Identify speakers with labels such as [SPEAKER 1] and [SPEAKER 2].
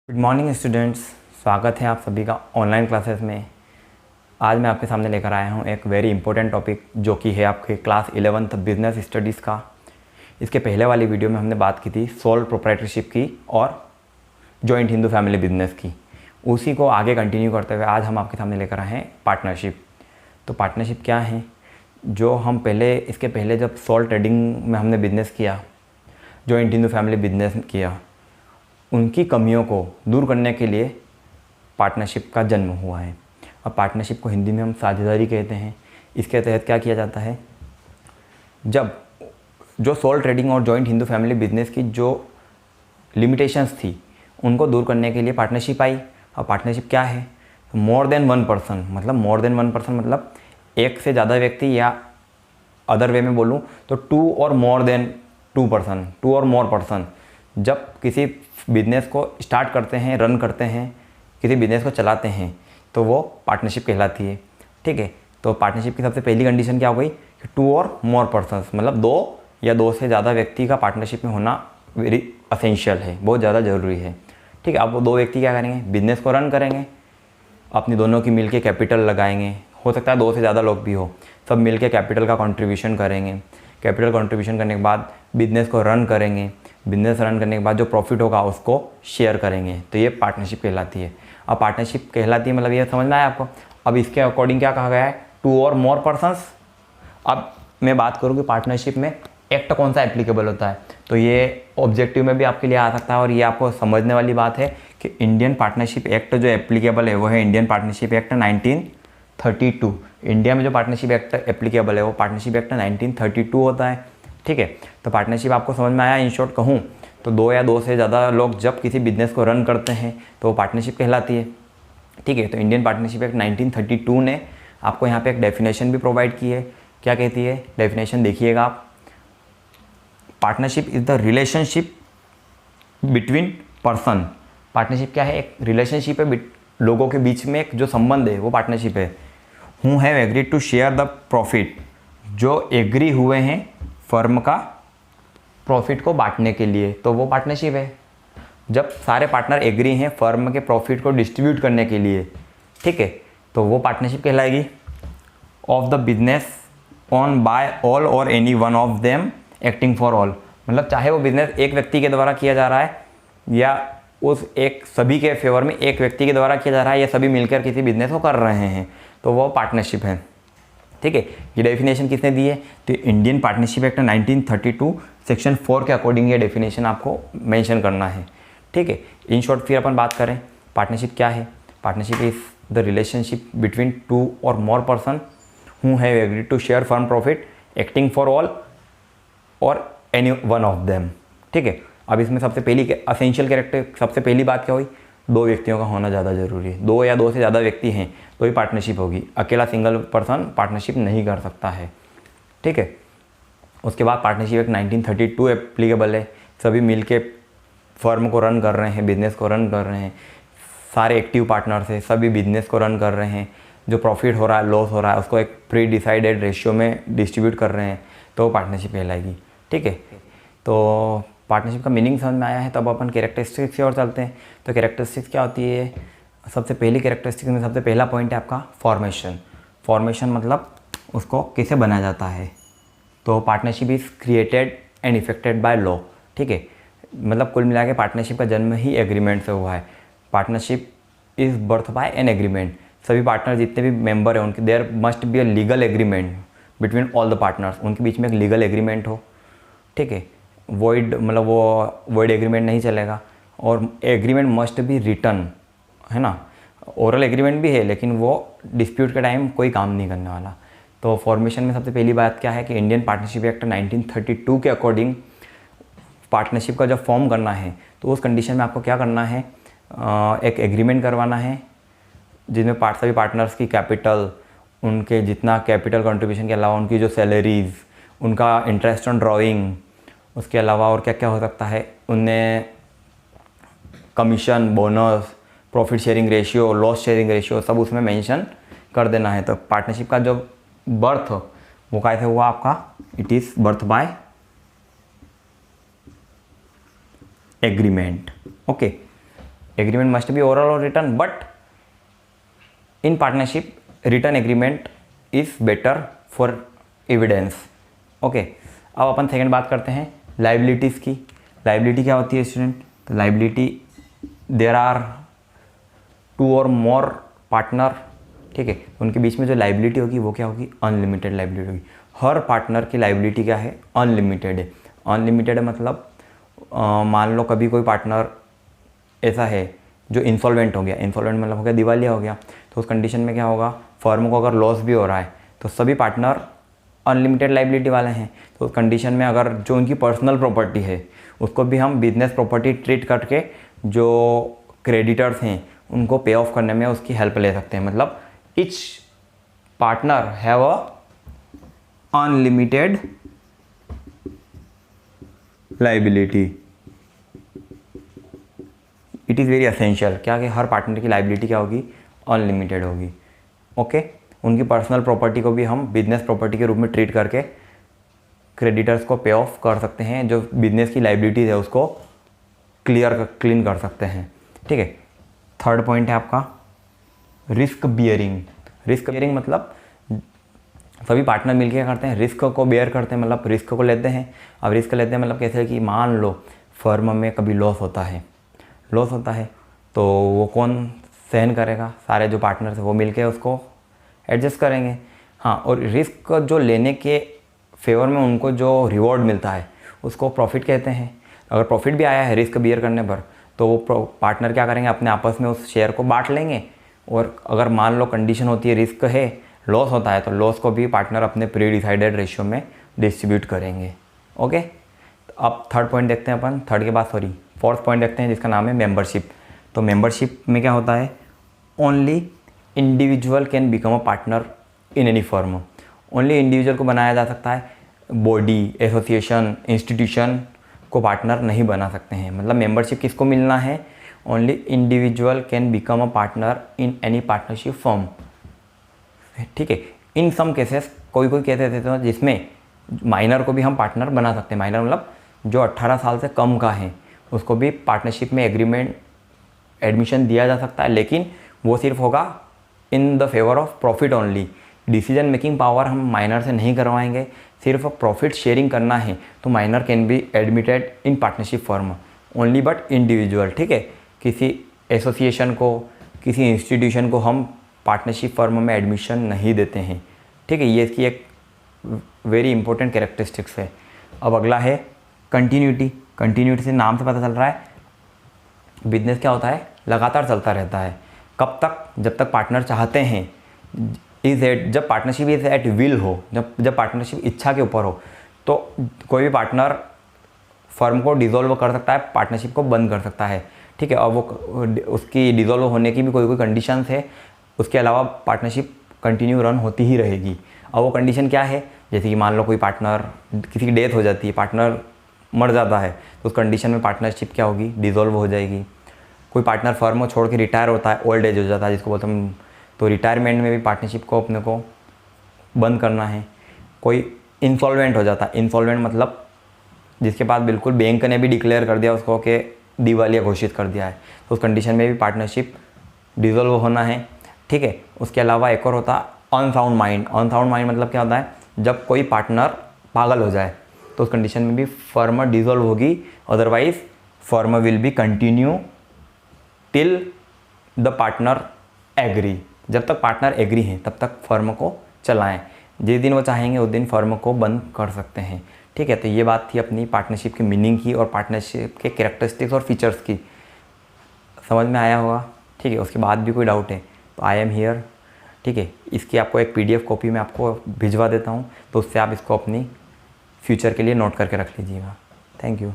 [SPEAKER 1] Good morning students, स्वागत है आप सभी का ऑनलाइन क्लासेस में। आज मैं आपके सामने लेकर आया हूँ एक वेरी इंपॉर्टेंट टॉपिक जो कि है आपके क्लास 11th बिजनेस स्टडीज़ का। इसके पहले वाली वीडियो में हमने बात की थी सोल प्रोप्राइटरशिप की और जॉइंट हिंदू फैमिली बिजनेस की। उसी को आगे कंटिन्यू करते हुए आज हम आपके सामने लेकर आए हैं पार्टनरशिप। तो पार्टनरशिप क्या है? जो हम इसके पहले जब सोल ट्रेडिंग में हमने बिज़नेस किया, जॉइंट हिंदू फैमिली बिजनेस किया, उनकी कमियों को दूर करने के लिए पार्टनरशिप का जन्म हुआ है। अब पार्टनरशिप को हिंदी में हम साझेदारी कहते हैं। इसके तहत क्या किया जाता है? जब जो सोल ट्रेडिंग और जॉइंट हिंदू फैमिली बिजनेस की जो लिमिटेशंस थी उनको दूर करने के लिए पार्टनरशिप आई। अब पार्टनरशिप क्या है? मोर देन वन पर्सन, मतलब एक से ज़्यादा व्यक्ति, या अदर वे में बोलूँ तो टू और मोर पर्सन जब किसी बिज़नेस को स्टार्ट करते हैं, रन करते हैं, किसी बिज़नेस को चलाते हैं, तो वो पार्टनरशिप कहलाती है। ठीक है, तो पार्टनरशिप की सबसे पहली कंडीशन क्या हो गई कि टू और मोर पर्सन्स, मतलब दो या दो से ज़्यादा व्यक्ति का पार्टनरशिप में होना वेरी असेंशियल है, बहुत ज़्यादा ज़रूरी है। ठीक है, अब वो दो व्यक्ति क्या करेंगे? बिज़नेस को रन करेंगे, अपनी दोनों की मिलके कैपिटल लगाएंगे। हो सकता है दो से ज़्यादा लोग भी हो, सब मिलके कैपिटल का कंट्रीब्यूशन करेंगे। कैपिटल कंट्रीब्यूशन करने के बाद बिज़नेस को रन करेंगे। बिज़नेस रन करने के बाद जो प्रॉफिट होगा उसको शेयर करेंगे, तो ये पार्टनरशिप कहलाती है। अब पार्टनरशिप कहलाती है मतलब ये समझ में आया आपको? अब इसके अकॉर्डिंग क्या कहा गया है? To or more persons. अब मैं बात करूँ कि पार्टनरशिप में एक्ट कौन सा एप्लीकेबल होता है, तो ये ऑब्जेक्टिव में भी आपके लिए आ सकता है और ये आपको समझने वाली बात है कि इंडियन पार्टनरशिप एक्ट जो एप्लीकेबल है वो है इंडियन पार्टनरशिप एक्ट 1932। इंडिया में जो पार्टनरशिप एक्ट एप्लीकेबल है वो पार्टनरशिप एक्ट 1932 होता है। ठीक है, तो पार्टनरशिप आपको समझ में आया? इन शॉर्ट कहूँ तो दो या दो से ज़्यादा लोग जब किसी बिज़नेस को रन करते हैं तो वो पार्टनरशिप कहलाती है। ठीक है, तो इंडियन पार्टनरशिप एक्ट 1932 ने आपको यहाँ पे एक डेफिनेशन भी प्रोवाइड की है। क्या कहती है डेफिनेशन? देखिएगा आप। Partnership is the relationship between person. Partnership क्या है? एक रिलेशनशिप है लोगों के बीच में, एक जो संबंध है वो पार्टनरशिप है। Who have agreed to share the profit, जो एग्री हुए हैं फर्म का प्रॉफिट को बांटने के लिए, तो वो पार्टनरशिप है। जब सारे पार्टनर एग्री हैं फर्म के प्रॉफिट को डिस्ट्रीब्यूट करने के लिए, ठीक है, तो वो पार्टनरशिप कहलाएगी। Of the business on by all or any one of them acting for all, मतलब चाहे वो बिजनेस एक व्यक्ति के द्वारा किया जा रहा है या उस एक सभी के फेवर में एक व्यक्ति के द्वारा किया जा रहा है या सभी मिलकर किसी बिजनेस को कर रहे हैं, तो वो पार्टनरशिप है। ठीक है, ये डेफिनेशन किसने दी है? तो इंडियन पार्टनरशिप एक्ट 1932 सेक्शन 4 के अकॉर्डिंग ये डेफिनेशन आपको मेंशन करना है। ठीक है, इन शॉर्ट फिर अपन बात करें पार्टनरशिप क्या है। Partnership is the relationship between two or more person who have agreed to share firm profit acting for all or any one of them. ठीक है, अब इसमें सबसे पहली असेंशियल कैरेक्टर, सबसे पहली बात क्या हुई? दो व्यक्तियों का होना ज़्यादा ज़रूरी है। दो या दो से ज़्यादा व्यक्ति हैं तो ही पार्टनरशिप होगी, अकेला सिंगल पर्सन पार्टनरशिप नहीं कर सकता है। ठीक है, उसके बाद पार्टनरशिप एक्ट 1932 एप्लीकेबल है। सभी मिलके फर्म को रन कर रहे हैं, बिजनेस को रन कर रहे हैं, सारे एक्टिव पार्टनर्स हैं, सभी बिजनेस को रन कर रहे हैं। जो प्रॉफिट हो रहा है, लॉस हो रहा है, उसको एक प्री डिसाइडेड रेशियो में डिस्ट्रीब्यूट कर रहे हैं, तो पार्टनरशिप कहलाएगी। ठीक है, तो पार्टनरशिप का मीनिंग समझ में आया है, तब अपन कैरेक्टरिस्टिक्स की ओर चलते हैं। तो कैरेक्टरिस्टिक्स क्या होती है? सबसे पहली कैरेक्टरिस्टिक्स में सबसे पहला पॉइंट है आपका फॉर्मेशन। फॉर्मेशन मतलब उसको कैसे बनाया जाता है, तो partnership is created and affected by law. ठीक है, मतलब कुल मिला के पार्टनरशिप का जन्म ही एग्रीमेंट से हुआ है। Partnership is birth by an agreement. सभी पार्टनर जितने भी मेंबर हैं उनके there must be a legal agreement between all the partners, उनके बीच में एक लीगल एग्रीमेंट हो। ठीक है, वॉइड मतलब वो वॉइड एग्रीमेंट नहीं चलेगा, और एग्रीमेंट मस्ट बी रिटन, है ना। ओरल एग्रीमेंट भी है लेकिन वो डिस्प्यूट के टाइम कोई काम नहीं करने वाला। तो फॉर्मेशन में सबसे पहली बात क्या है कि इंडियन पार्टनरशिप एक्ट 1932 के अकॉर्डिंग पार्टनरशिप का जब फॉर्म करना है तो उस कंडीशन में आपको क्या करना है? एक एग्रीमेंट करवाना है जिसमें सभी पार्टनर्स की कैपिटल, उनके जितना कैपिटल कंट्रीब्यूशन के अलावा उनकी जो सैलरीज, उनका इंटरेस्ट ऑन ड्राइंग, उसके अलावा और क्या क्या हो सकता है, उनने commission, bonus, profit sharing ratio, loss sharing ratio, सब उसमें मेंशन कर देना है। तो पार्टनरशिप का जो बर्थ वो कैसे हुआ आपका? It is birth by agreement. Okay, agreement must be oral or written, but in partnership written agreement is better for evidence. Okay, अब अपन सेकंड बात करते हैं लाइबिलिटीज़ की। लाइबिलिटी क्या होती है स्टूडेंट? तो लाइबिलिटी, देयर आर 2 और मोर पार्टनर, ठीक है, उनके बीच में जो लाइबिलिटी होगी वो क्या होगी? अनलिमिटेड लाइबिलिटी होगी। हर पार्टनर की लाइबिलिटी क्या है? अनलिमिटेड है। अनलिमिटेड मतलब मान लो कभी कोई पार्टनर ऐसा है जो इंसॉल्वेंट हो गया, इंसॉल्वेंट मतलब हो गया दिवालिया हो गया, तो उस कंडीशन में क्या होगा? फर्म को अगर लॉस भी हो रहा है तो सभी पार्टनर अनलिमिटेड लाइबिलिटी वाले हैं। तो उस कंडीशन में अगर जो उनकी पर्सनल प्रॉपर्टी है उसको भी हम बिजनेस प्रॉपर्टी ट्रीट करके जो क्रेडिटर्स हैं उनको पे ऑफ करने में उसकी हेल्प ले सकते हैं। मतलब each partner have a unlimited liability. It is very essential क्या कि हर पार्टनर की लाइबिलिटी क्या होगी? अनलिमिटेड होगी। ओके, उनकी पर्सनल प्रॉपर्टी को भी हम बिजनेस प्रॉपर्टी के रूप में ट्रीट करके क्रेडिटर्स को पे ऑफ कर सकते हैं, जो बिजनेस की लाइबिलिटीज़ है उसको क्लीन कर सकते हैं। ठीक है, थर्ड पॉइंट है आपका रिस्क बियरिंग। रिस्क बियरिंग मतलब सभी पार्टनर मिलकर क्या करते हैं? रिस्क को बेयर करते हैं, मतलब रिस्क को लेते हैं। अब रिस्क लेते हैं मतलब कैसे कि मान लो फर्म में कभी लॉस होता है तो वो कौन सहन करेगा? सारे जो पार्टनर्स हैं वो मिलके उसको एडजस्ट करेंगे। हाँ, और रिस्क जो लेने के फेवर में उनको जो रिवॉर्ड मिलता है उसको प्रॉफिट कहते हैं। अगर प्रॉफिट भी आया है रिस्क बियर करने पर तो वो पार्टनर क्या करेंगे? अपने आपस में उस शेयर को बांट लेंगे। और अगर मान लो कंडीशन होती है रिस्क है, लॉस होता है, तो लॉस को भी पार्टनर अपने प्री डिसाइडेड रेशियो में डिस्ट्रीब्यूट करेंगे। ओके, तो अब थर्ड पॉइंट देखते हैं अपन, थर्ड के बाद फोर्थ पॉइंट देखते हैं जिसका नाम है मेंबरशिप। तो मेंबरशिप में क्या होता है? Only individual can become a partner in any firm. Only individual को बनाया जा सकता है, बॉडी, एसोसिएशन, इंस्टीट्यूशन को पार्टनर नहीं बना सकते हैं। मतलब मेंबरशिप किसको मिलना है? Only individual can become a partner in any partnership firm. ठीक है, इन सम केसेस कोई केसेस ऐसे हैं जिसमें माइनर को भी हम पार्टनर बना सकते हैं। माइनर मतलब जो 18 साल से कम का है उसको भी पार्टनरशिप में एग्रीमेंट एडमिशन दिया जा सकता है, लेकिन वो सिर्फ होगा in the favour of profit only. Decision making power हम माइनर से नहीं करवाएंगे, सिर्फ प्रॉफिट शेयरिंग करना है तो minor can be admitted in partnership firm only but individual. ठीक है, किसी एसोसिएशन को, किसी इंस्टीट्यूशन को हम पार्टनरशिप फर्म में एडमिशन नहीं देते हैं। ठीक है, ये इसकी एक वेरी इंपॉर्टेंट कैरेक्टरिस्टिक्स है। अब अगला है कंटिन्यूटी। कंटिन्यूटी से नाम से पता चल रहा है बिजनेस क्या होता है? लगातार चलता रहता है। कब तक? जब तक पार्टनर चाहते हैं। जब पार्टनरशिप इज एट विल हो, जब पार्टनरशिप इच्छा के ऊपर हो, तो कोई भी पार्टनर फर्म को डिसॉल्व कर सकता है, पार्टनरशिप को बंद कर सकता है। ठीक है, और वो उसकी डिसॉल्व होने की भी कोई कंडीशंस है। उसके अलावा पार्टनरशिप कंटिन्यू रन होती ही रहेगी। अब वो कंडीशन क्या है? जैसे कि मान लो कोई पार्टनर, किसी की डेथ हो जाती है, पार्टनर मर जाता है, तो उस कंडीशन में पार्टनरशिप क्या होगी? डिसॉल्व हो जाएगी। कोई पार्टनर फर्म को छोड़ के रिटायर होता है, ओल्ड एज हो जाता है जिसको बोलते हैं, तो रिटायरमेंट में भी पार्टनरशिप को अपने को बंद करना है। कोई इंसॉल्वेंट हो जाता है, इंसॉल्वेंट मतलब जिसके पास बिल्कुल बैंक ने भी डिक्लेयर कर दिया उसको कि दिवालिया घोषित कर दिया है, तो उस कंडीशन में भी पार्टनरशिप डिसॉल्व होना है। ठीक है, उसके अलावा एक और होता है अनसाउंड माइंड। अनसाउंड माइंड मतलब क्या होता है? जब कोई पार्टनर पागल हो जाए तो उस कंडीशन में भी फर्म डिसॉल्व होगी, otherwise firm will be continue till the partner agree. जब तक पार्टनर एग्री हैं तब तक फर्म को चलाएं, जिस दिन वो चाहेंगे उस दिन फर्म को बंद कर सकते हैं। ठीक है, तो ये बात थी अपनी पार्टनरशिप की मीनिंग की और पार्टनरशिप के कैरेक्टरिस्टिक्स और फीचर्स की। समझ में आया होगा? ठीक है, उसके बाद भी कोई डाउट है तो आई एम हियर। ठीक है, इसकी आपको एक PDF कॉपी मैं आपको भिजवा देता हूँ, तो उससे आप इसको अपनी फ्यूचर के लिए नोट करके रख लीजिएगा। Thank you.